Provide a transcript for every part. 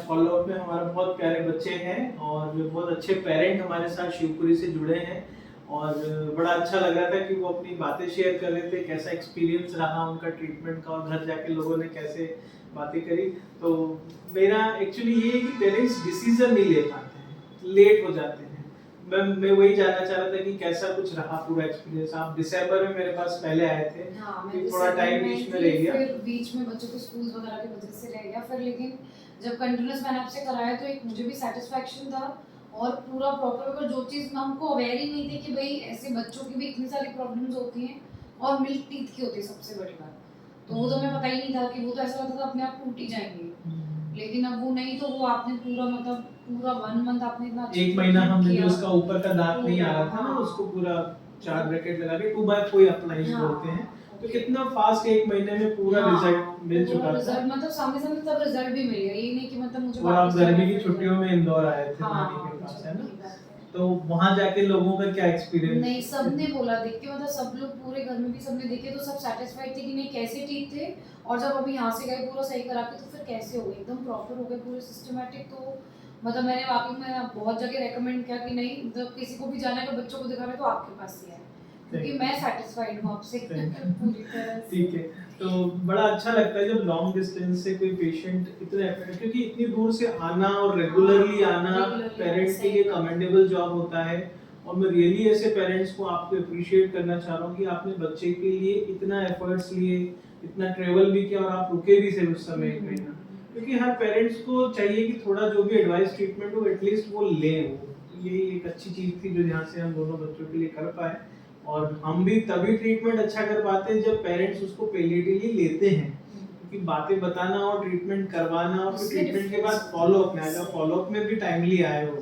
Follow up में हमारा बहुत प्यारे बच्चे हैं और बहुत अच्छे पेरेंट हमारे साथ शिवपुरी से जुड़े हैं और बड़ा अच्छा लग रहा था कि वो अपनी बातें शेयर कर रहे थे, कैसा एक्सपीरियंस रहा उनका ट्रीटमेंट का और घर जाके लोगों ने कैसे बातें करी। तो मेरा एक्चुअली ये है कि पेरेंट्स डिसीजन नहीं ले पाते हैं, लेट हो जाते हैं। मैं वही जानना चाह रहा था कि कैसा कुछ रहा पूरा एक्सपीरियंस। आप दिसंबर में मेरे पास पहले आए थे, मैं थोड़ा टाइम बीच में रह गया, फिर बीच में बच्चों के स्कूल वगैरह की वजह से रह गया फिर, लेकिन जब कंटिन्यूस मैंने आपसे कराया तो एक मुझे भी सेटिस्फैक्शन था और पूरा प्रॉपर अगर जो चीज़ हमको अवेयर ही नहीं थी कि भाई ऐसे बच्चों की भी इतनी सारी प्रॉब्लम्स होती हैं और मिल्क टीथ की होती है सबसे बड़ी बात, तो वो तो हमें पता ही नहीं था कि वो तो ऐसा लगता था अपने आप टूट ही जाएंगे, लेकिन अब वो नहीं, तो वो आपने पूरा मतलब पूरा 1 मंथ आपने इतना एक महीना हमने जो उसका ऊपर का दांत नहीं आ रहा था ना, उसको पूरा 4 ब्रैकेट लगा के 2x4 अप्लाई बोलते हैं, तो कितना फास्ट 1 महीने में पूरा रिजल्ट मिल चुका था। रिजल्ट मतलब सामने तब रिजल्ट भी मिल गया, ये नहीं कि मतलब मुझे और आप गर्मी की छुट्टियों में इंदौर आए थे नानी के पास, है ना? तो वहां जाके लोगों का क्या एक्सपीरियंस? नहीं, सबने बोला देख के, मतलब सब लोग पूरे घर में भी सबने देखे तो सब सेटिस्फाइड थे कि नहीं कैसे ठीक थे, और जब अभी यहाँ से गए पूरा सही करा के तो फिर कैसे हो गए, एकदम प्रॉपर हो गए पूरे सिस्टमेटिक। तो मतलब मैंने वाकई में बहुत जगह रेकमेंड किया कि नहीं, मतलब किसी को भी जाना है तो बच्चों को दिखाना है तो आपके पास ही आए, क्योंकि मैं सेटिस्फाइड हूँ आपसे पूरी तरह से। ठीक है, तो बड़ा अच्छा लगता है जब लॉन्ग डिस्टेंस से कोई पेशेंट इतने एफर्ट, क्योंकि इतनी दूर से आना और रेगुलरली आना पेरेंट्स के लिए कमेंडेबल जॉब होता है। और मैं रियली ऐसे पेरेंट्स को आपको अप्रिशिएट करना चाह रहा हूँ कि आपने बच्चे के लिए इतना एफर्ट्स लिए, इतना ट्रेवल भी किया और आप रुके भी थे उस समय एक महीना, क्योंकि हर पेरेंट्स को चाहिए कि थोड़ा जो भी एडवाइस ट्रीटमेंट हो एटलीस्ट वो लें वो। तो ये एक अच्छी चीज़ थी जो यहाँ से हम दोनों बच्चों के लिए कर पाए। और हम भी तभी ट्रीटमेंट अच्छा कर पाते हैं जब पेरेंट्स उसको पैलिएटिवली लेते हैं, क्योंकि बातें बताना और ट्रीटमेंट करवाना और फिर ट्रीटमेंट के बाद फॉलो अप में आएगा, फॉलो अप में भी टाइमली आए हो।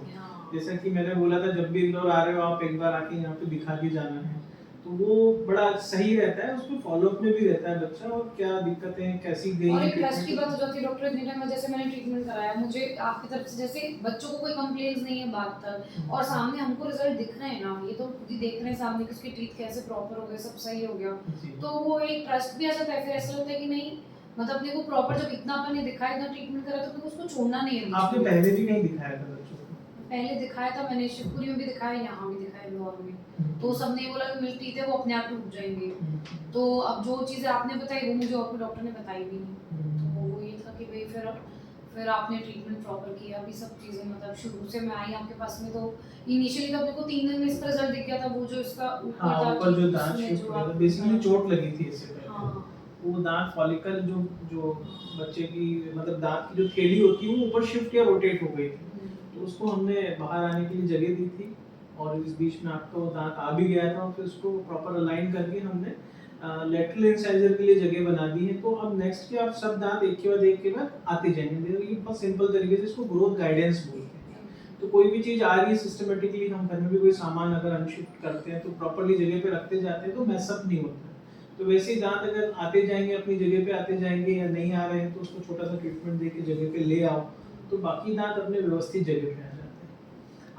जैसा कि मैंने बोला था, जब भी इंदौर आ रहे हो आप एक बार आके यहाँ पे दिखा के जाना है, तो वो बड़ा सही रहता है, उसमें फॉलो अप में भी रहता है बच्चा और क्या दिक्कतें कैसी गई। और एक ट्रस्ट की बात हो जाती है, डॉक्टर इतने टाइम जैसे मैंने ट्रीटमेंट कराया, मुझे आपकी तरफ से जैसे बच्चों को कोई कंप्लेंट्स नहीं है बात तक, और सामने हमको रिजल्ट दिख रहे हैं ना, ये तो खुद ही देख रहे हैं सामने कि उसके टीथ कैसे प्रॉपर हो गए, सब सही हो गया, तो वो एक ट्रस्ट भी आ जाता है। फिर ऐसा लगता है कि नहीं, मतलब अपने को प्रॉपर जब इतना अपन ने दिखाया, इतना ट्रीटमेंट करा, तो उसको छोड़ना नहीं है। आपने पहले भी नहीं दिखाया था बच्चों को? पहले दिखाया था मैंने, शिवपुरी में भी दिखाया, यहाँ भी दिखाया इंदौर में, तो सबने बोला कि मिल्क टीथ है वो अपने आप टूट जाएंगे, तो अब जो चीज़ें आपने बताई वो मुझे और डॉक्टर ने बताई भी नहीं, तो वो ये था कि भाई फिर आपने ट्रीटमेंट प्रॉपर किया, अभी सब चीज़ें मतलब शुरू से मैं आई आपके पास में, तो इनिशियली तो अपने को 3 दिन में इसका रिजल्ट दिख गया था, वो जो इसका ऊपर जो दांत शिफ्ट हुआ था, बेसिकली चोट लगी थी इससे पहले। वो दांत फॉलिकल जो बच्चे की मतलब दांत की जो थैली होती है वो ऊपर शिफ्ट या रोटेट हो गई थी, तो उसको हमने बाहर आने के लिए जगह दी थी, और इस बीच में आपका वो दांत आ भी गया था, और फिर उसको प्रॉपर अलाइन करके हमने लेटरल इंसाइजर के लिए जगह बना दी है। तो अब नेक्स्ट के आप सब दांत एक के बाद आते जाएंगे, ये बहुत सिंपल तरीके से इसको ग्रोथ गाइडेंस बोलते हैं। तो कोई भी चीज़ आ रही है सिस्टमेटिकली, हम घर में भी कोई सामान अगर अनशिफ्ट करते हैं तो प्रॉपर्ली जगह पे रखते जाते हैं तो मैसअप नहीं होता। तो वैसे ही दांत अगर आते जाएंगे अपनी जगह पे आते जाएंगे, या नहीं आ रहे हैं तो उसको छोटा सा ट्रीटमेंट दे के जगह पे ले आओ, तो बाकी दांत अपने व्यवस्थित जगह पे आ जाते हैं।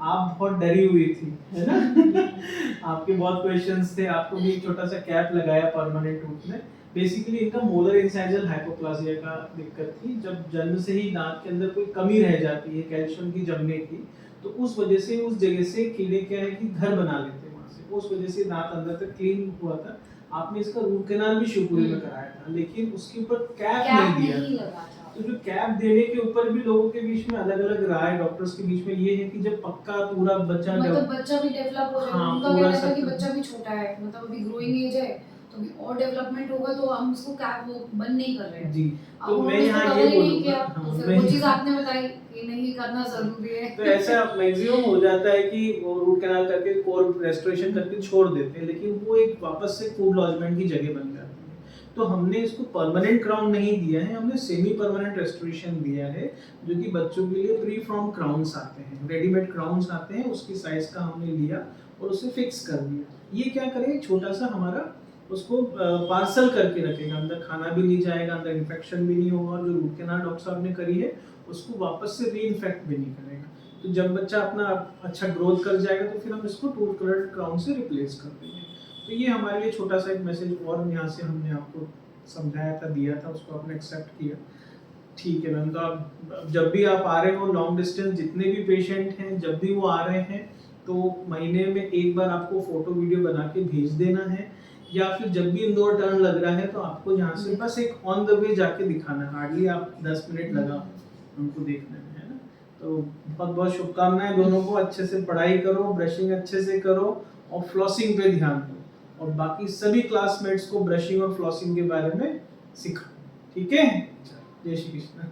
आप बहुत डरी हुई थी, है ना? आपके बहुत क्वेश्चंस थे, आपको भी एक छोटा सा कैप लगाया परमानेंट रूप में। बेसिकली इनका मोलर इंसाइजल हाइपोप्लासिया का दिक्कत थी, जब जन्म से ही दांत के अंदर कोई कमी रह जाती है कैल्शियम की जमने की, तो उस वजह से उस जगह से कीड़े क्या है कि घर बना लेते हैं वहाँ से, उस वजह से दांत अंदर तक क्लीन हुआ था। आपने इसका रूट कैनाल भी शिवपुरी में कराया था, लेकिन उसके ऊपर कैप नहीं दिया था। तो जो कैप देने के ऊपर भी लोगों के बीच में अलग अलग राय डॉक्टर्स के बीच में ये है कि जब पक्का पूरा बच्चा मतलब बच्चा भी डेवलप हो जाए, उनका कहना था कि बच्चा भी छोटा है, मतलब अभी ग्रोइंग एज है, तो भी और डेवलपमेंट होगा, तो हम इसको कैप वो बंद नहीं कर रहे हैं जी। तो मैं यहाँ ये बोलूँगा, तो फिर वो चीज़ आपने बताई कि नहीं करना जरूरी है। तो ऐसा मैक्सिमम हो जाता है कि वो रूट कैनाल करके कोर रेस्टोरेशन करके छोड़ देते हैं, लेकिन वो एक वापस से फूड लॉजमेंट की जगह बन जाती है। तो हमने इसको परमानेंट क्राउन नहीं दिया है, हमने सेमी परमानेंट रेस्टोरेशन दिया है, जो कि बच्चों के लिए प्री फॉर्म क्राउन्स आते हैं, रेडीमेड क्राउन्स आते हैं, उसकी साइज का हमने लिया और उसे फिक्स कर दिया। ये क्या करें, छोटा सा हमारा उसको पार्सल करके रखेगा, अंदर खाना भी नहीं जाएगा, अंदर इन्फेक्शन भी नहीं होगा, और जो रूट कैनाल डॉक्टर साहब ने करी है उसको वापस से रीइन्फेक्ट भी नहीं करेगा। तो जब बच्चा अपना अच्छा ग्रोथ कर जाएगा तो फिर हम इसको टूथ कलर क्राउन से रिप्लेस कर देंगे। तो ये हमारे लिए छोटा सा एक मैसेज और यहाँ से हमने आपको समझाया था, दिया था, उसको आपने एक्सेप्ट किया। ठीक है मैम, तो आप जब भी आप आ रहे हो लॉन्ग डिस्टेंस, जितने भी पेशेंट हैं जब भी वो आ रहे हैं तो महीने में एक बार आपको फोटो वीडियो बना के भेज देना है, या फिर जब भी इंदौर टर्न लग रहा है तो आपको यहाँ से बस एक ऑन द वे जाके दिखाना है, हार्डली आप 10 मिनट लगा उनको देखने में, है ना। तो बहुत बहुत शुभकामनाएं दोनों को, अच्छे से पढ़ाई करो, ब्रशिंग अच्छे से करो और फ्लॉसिंग पे ध्यान दो, और बाकी सभी क्लासमेट्स को ब्रशिंग और फ्लॉसिंग के बारे में सिखाओ, ठीक है। जय श्री कृष्ण।